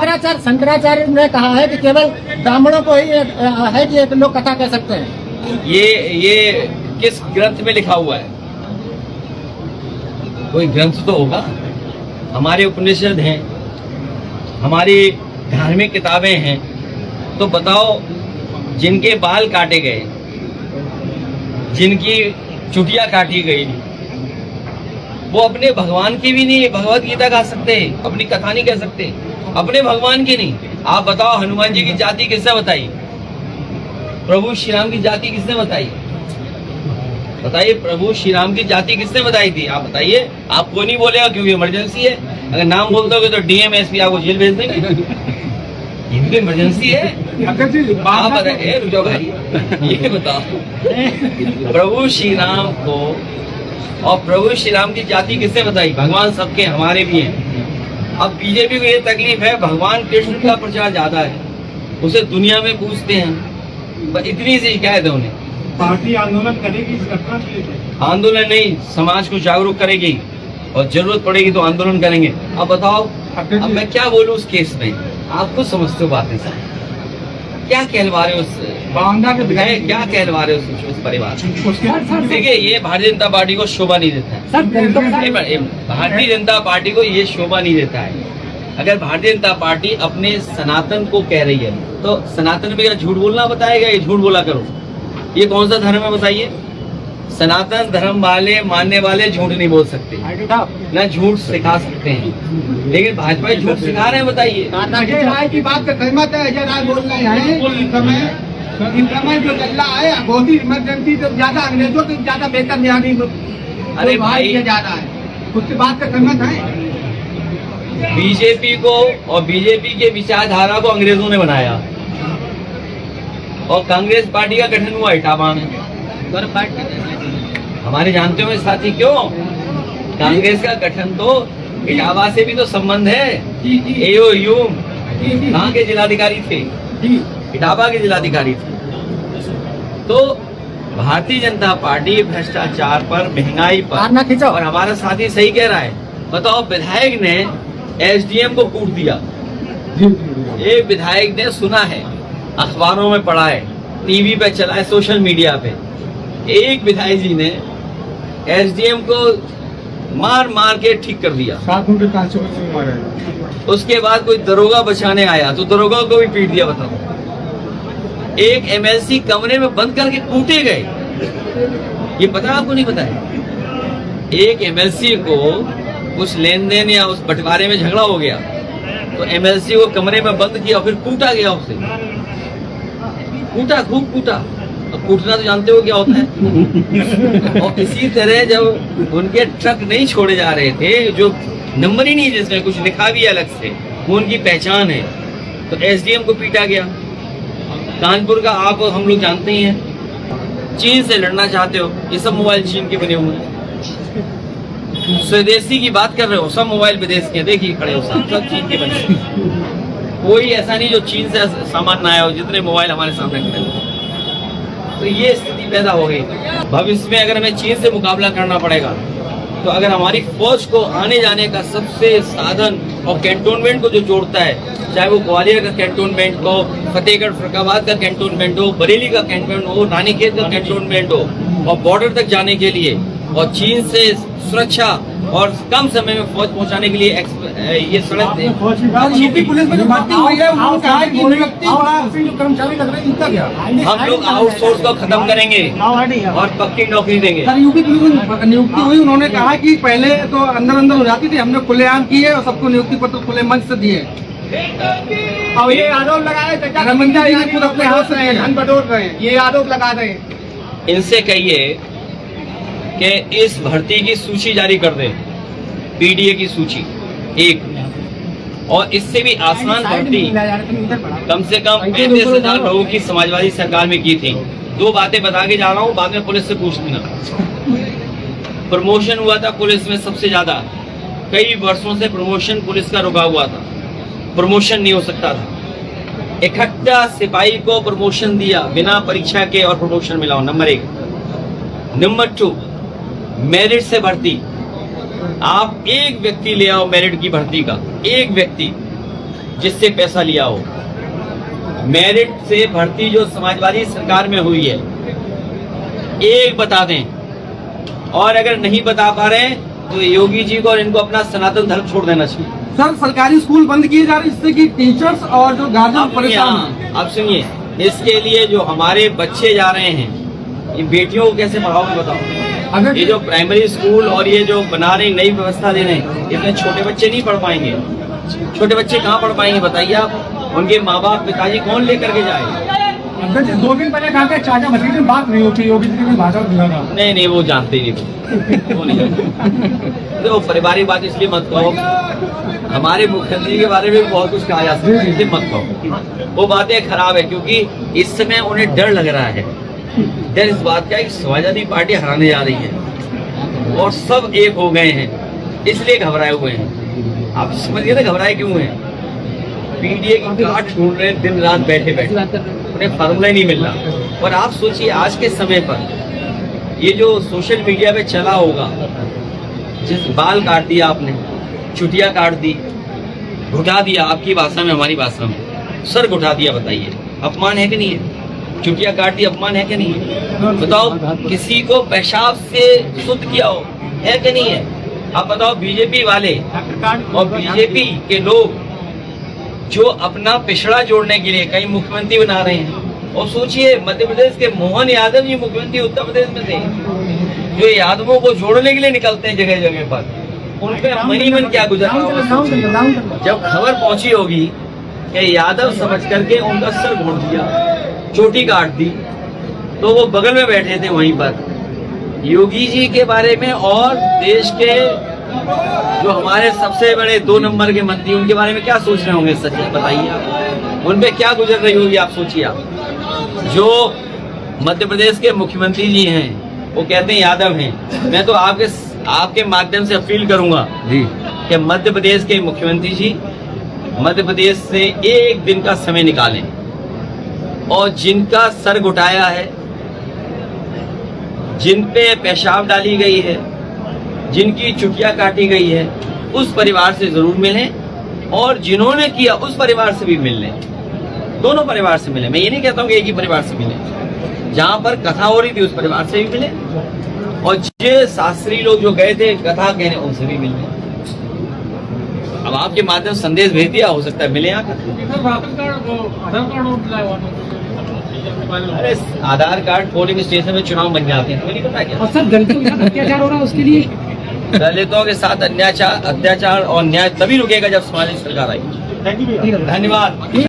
शंकराचार्य ने कहा है कि केवल ब्राह्मणों को ही है कि एक लोग कथा कह सकते हैं। ये किस ग्रंथ में लिखा हुआ है? कोई ग्रंथ तो होगा। हमारे उपनिषद हैं, हमारी धार्मिक किताबें हैं। तो बताओ, जिनके बाल काटे गए, जिनकी चुटिया काटी गई, वो अपने भगवान की भी नहीं भगवत गीता गा सकते, अपनी कथा नहीं कह सकते, अपने भगवान की नहीं। आप बताओ, हनुमान जी की जाति किसने बताई? प्रभु श्री राम की जाति किसने बताई? बताइए, प्रभु श्री राम की जाति किसने बताई थी? आप बताइए। आपको नहीं बोलेगा क्योंकि इमरजेंसी है। अगर नाम बोल दोगे तो डीएम एसपी आपको जेल भेज देंगे। इनकी इमरजेंसी है। आप बताइए, रुको भाई, ये बताओ, प्रभु श्री राम को और प्रभु श्री राम की जाति किसने बताई? भगवान सबके, हमारे भी हैं। अब बीजेपी को ये तकलीफ है, भगवान कृष्ण का प्रचार ज्यादा है, उसे दुनिया में पूछते हैं, बस इतनी सी शिकायत है उन्हें। पार्टी आंदोलन करेगी इस घटना के लिए? आंदोलन नहीं, समाज को जागरूक करेगी और जरूरत पड़ेगी तो आंदोलन करेंगे। अब बताओ, अब मैं क्या बोलूं उस केस में? आप खुद समझते हो बातें सर, क्या कहलवा रहे हो क्या कहलवा रहे हो उस परिवार? देखिए, ये भारतीय जनता पार्टी को शोभा नहीं देता है। भारतीय जनता पार्टी को ये शोभा नहीं देता है। अगर भारतीय जनता पार्टी अपने सनातन को कह रही है तो सनातन में क्या झूठ बोलना बताएगा? ये झूठ बोला करो। ये कौन सा धर्म है बताइए? सनातन धर्म वाले, मानने वाले झूठ नहीं बोल सकते, ना झूठ सिखा सकते हैं, लेकिन भाजपा झूठ सिखा रहे हैं। बताइए, राय की बात का सहमत है? अजय राय बोल रहे हैं इन समय जो चल रहा है बहुत ही इमरजेंसी, तो ज्यादा अंग्रेजों से ज्यादा बेहतर न्याय अरे भाई जा रहा है, उसकी बात का सहमत है? बीजेपी को और बीजेपी के विचारधारा को अंग्रेजों ने बनाया और कांग्रेस पार्टी का गठन हुआ इटावा में। हमारे जानते हो साथी क्यों? कांग्रेस का गठन तो इटावा से भी तो संबंध है। एओयू कहाँ के जिलाधिकारी थे? इटावा के जिलाधिकारी थे। तो भारतीय जनता पार्टी भ्रष्टाचार पर, महंगाई पर, और हमारा साथी सही कह रहा है। बताओ, विधायक ने एसडीएम को कूट दिया। एक विधायक ने सुना है, अखबारों में पढ़ा है, टीवी पे चला है, सोशल मीडिया पे, एक विधायक जी ने एसडीएम को मार मार के ठीक कर दिया। 7 घंटे कांस्टेबल मारा। उसके बाद कोई दरोगा बचाने आया तो दरोगा को भी पीट दिया। बताओ, एक एमएलसी कमरे में बंद करके कूटे गए। ये पता आपको? नहीं पता है? एक एमएलसी को कुछ लेन देन या उस बंटवारे में झगड़ा हो गया तो एमएलसी को कमरे में बंद किया, फिर कूटा गया। उसे कूटा, खूब कूटा। अब कूटना तो जानते हो क्या होता है। और इसी तरह जब उनके ट्रक नहीं छोड़े जा रहे थे, जो नंबर ही नहीं जिसमें कुछ लिखा भी अलग से, वो उनकी पहचान है, तो एसडीएम को पीटा गया। कानपुर का आप हम लोग जानते ही हैं। चीन से लड़ना चाहते हो, ये सब मोबाइल चीन के बने हुए हैं। स्वदेशी की बात कर रहे हो, सब मोबाइल विदेश के, देखिए खड़े हो, सब चीन के बने। कोई ऐसा नहीं जो चीन से सामान ना आया हो, जितने मोबाइल हमारे सामने खड़े हो। तो ये स्थिति पैदा हो गई। भविष्य में अगर हमें चीन से मुकाबला करना पड़ेगा तो अगर हमारी फौज को आने जाने का सबसे साधन और कैंटोनमेंट को जो जोड़ता है, चाहे वो ग्वालियर का कैंटोनमेंट हो, फतेहगढ़ फर्रुखाबाद का कैंटोनमेंट हो, बरेली का कैंटोनमेंट हो, रानीखेत का कैंटोनमेंट हो, और बॉर्डर तक जाने के लिए और चीन से सुरक्षा और कम समय में फौज पहुंचाने के लिए ये सड़क यूपी पुलिस में जो भर्ती हुई है, उन्होंने कहा है कि जो कर्मचारी लग रहे हैं इनका क्या? हम लोग आउटसोर्स को खत्म करेंगे और पक्की नौकरी देंगे। सर, यूपी पुलिस में नियुक्ति हुई, उन्होंने कहा कि पहले तो अंदर हो जाती थी, हमने खुलेआम किए और सबको नियुक्ति पत्र खुले मंच से दिए। और ये आरोप लगाए रमंजा जी खुद अपने हाथ से धन बटोर रहे हैं, ये आरोप लगा रहे हैं। इनसे कहिए कि इस भर्ती की सूची जारी कर दें, पीडीए की सूची एक, और इससे भी आसान भर्ती कम से कम 35,000 लोगों की समाजवादी सरकार में की थी। 2 बातें बता के जा रहा हूँ, बाद में पुलिस से पूछ लेना। प्रमोशन हुआ था पुलिस में सबसे ज्यादा, कई वर्षों से प्रमोशन पुलिस का रुका हुआ था, प्रमोशन नहीं हो सकता था। इकट्ठा सिपाही को प्रमोशन दिया बिना परीक्षा के और प्रमोशन मिला। नंबर 1। नंबर 2, मेरिट से भर्ती। आप एक व्यक्ति ले आओ मेरिट की भर्ती का, एक व्यक्ति, जिससे पैसा लिया हो। मेरिट से भर्ती जो समाजवादी सरकार में हुई है, एक बता दें, और अगर नहीं बता पा रहे हैं तो योगी जी को और इनको अपना सनातन धर्म छोड़ देना चाहिए। सर, सरकारी स्कूल बंद किए जा रहे हैं जिससे कि टीचर्स और जो गार्जियन परेशान हैं। अब सुनिए, इसके लिए जो हमारे बच्चे जा रहे हैं, इन बेटियों को कैसे पढ़ाओगे बताओ? अगर ये जो प्राइमरी स्कूल और ये जो बना रहे नई व्यवस्था दे रहे हैं, इतने छोटे बच्चे नहीं पढ़ पाएंगे। छोटे बच्चे कहाँ पढ़ पाएंगे बताइए आप? उनके माँ बाप पिताजी कौन लेकर के जाएगा? 2 दिन पहले कहा चाचा मछली में बात नहीं होती, योगी जी की भाषा दिखाना। नहीं, वो जानते ही नहीं, वो नहीं जानते। तो पारिवारिक बात इसलिए मत कहो। हमारे मुख्यमंत्री के बारे में बहुत कुछ कहा जा सकता है, इसलिए मत कहो। वो बातें खराब है, क्योंकि इस समय उन्हें डर लग रहा है। डर इस बात का, समाजवादी पार्टी हराने जा रही है और सब एक हो गए हैं, इसलिए घबराए हुए हैं। आप समझिए ना घबराए क्यों हैं? पीडीए की काट ढूंढ रहे हैं दिन रात बैठे बैठे, उन्हें फार्मूला ही नहीं मिल रहा। और आप सोचिए आज के समय पर ये जो सोशल मीडिया पे चला होगा, जिस बाल काट दिया आपने, चुटिया काट दी, घुटा दिया, आपकी भाषा में हमारी भाषा में सर घुटा दिया, बताइए अपमान है कि नहीं है? चुटिया काट दी, अपमान है कि नहीं है? बताओ, किसी को पेशाब से शुद्ध किया हो, है कि नहीं है? आप बताओ, बीजेपी वाले और बीजेपी के लोग जो अपना पिछड़ा जोड़ने के लिए कई मुख्यमंत्री बना रहे हैं। और सोचिए, मध्य प्रदेश के मोहन यादव जी मुख्यमंत्री उत्तर प्रदेश में थे, जो यादवों को जोड़ने के लिए निकलते हैं जगह जगह पर। उन पे मनी मन क्या गुजरा होगा? जब खबर पहुंची होगी कि यादव समझ करके उनका सर घोट दिया, चोटी काट दी, तो वो बगल में बैठे थे वहीं पर। योगी जी के बारे में और देश के जो हमारे सबसे बड़े 2 नंबर के मंत्री, उनके बारे में क्या सोच रहे होंगे? सच बताइए आप, उन पे क्या गुजर रही होगी? आप सोचिए। आप जो मध्य प्रदेश के मुख्यमंत्री जी हैं, वो कहते हैं यादव हैं। मैं तो आपके माध्यम से अपील करूंगा जी कि मध्य प्रदेश के मुख्यमंत्री जी मध्य प्रदेश से एक दिन का समय निकालें और जिनका सर घुटाया है, जिन पे पेशाब डाली गई है, जिनकी चुटिया काटी गई है, उस परिवार से जरूर मिलें, और जिन्होंने किया उस परिवार से भी मिल लें। दोनों परिवार से मिलें। मैं ये नहीं कहता हूँ कि एक ही परिवार से मिलें। जहां पर कथा हो रही थी उस परिवार से भी मिले, और जो शास्त्री लोग जो गए थे कथा कहने, उनसे भी मिल लें। अब आपके माध्यम से संदेश भेज दिया, हो सकता है मिले आकर। अरे आधार कार्ड पोलिंग स्टेशन में चुनाव बन जाते हैं, तुम्हें नहीं पता क्या? और सर दलितों के साथ अत्याचार हो रहा है, उसके लिए दलितों के साथ अत्याचार और न्याय तभी रुकेगा जब समाज सरकार आएगी। Thank you. धन्यवाद।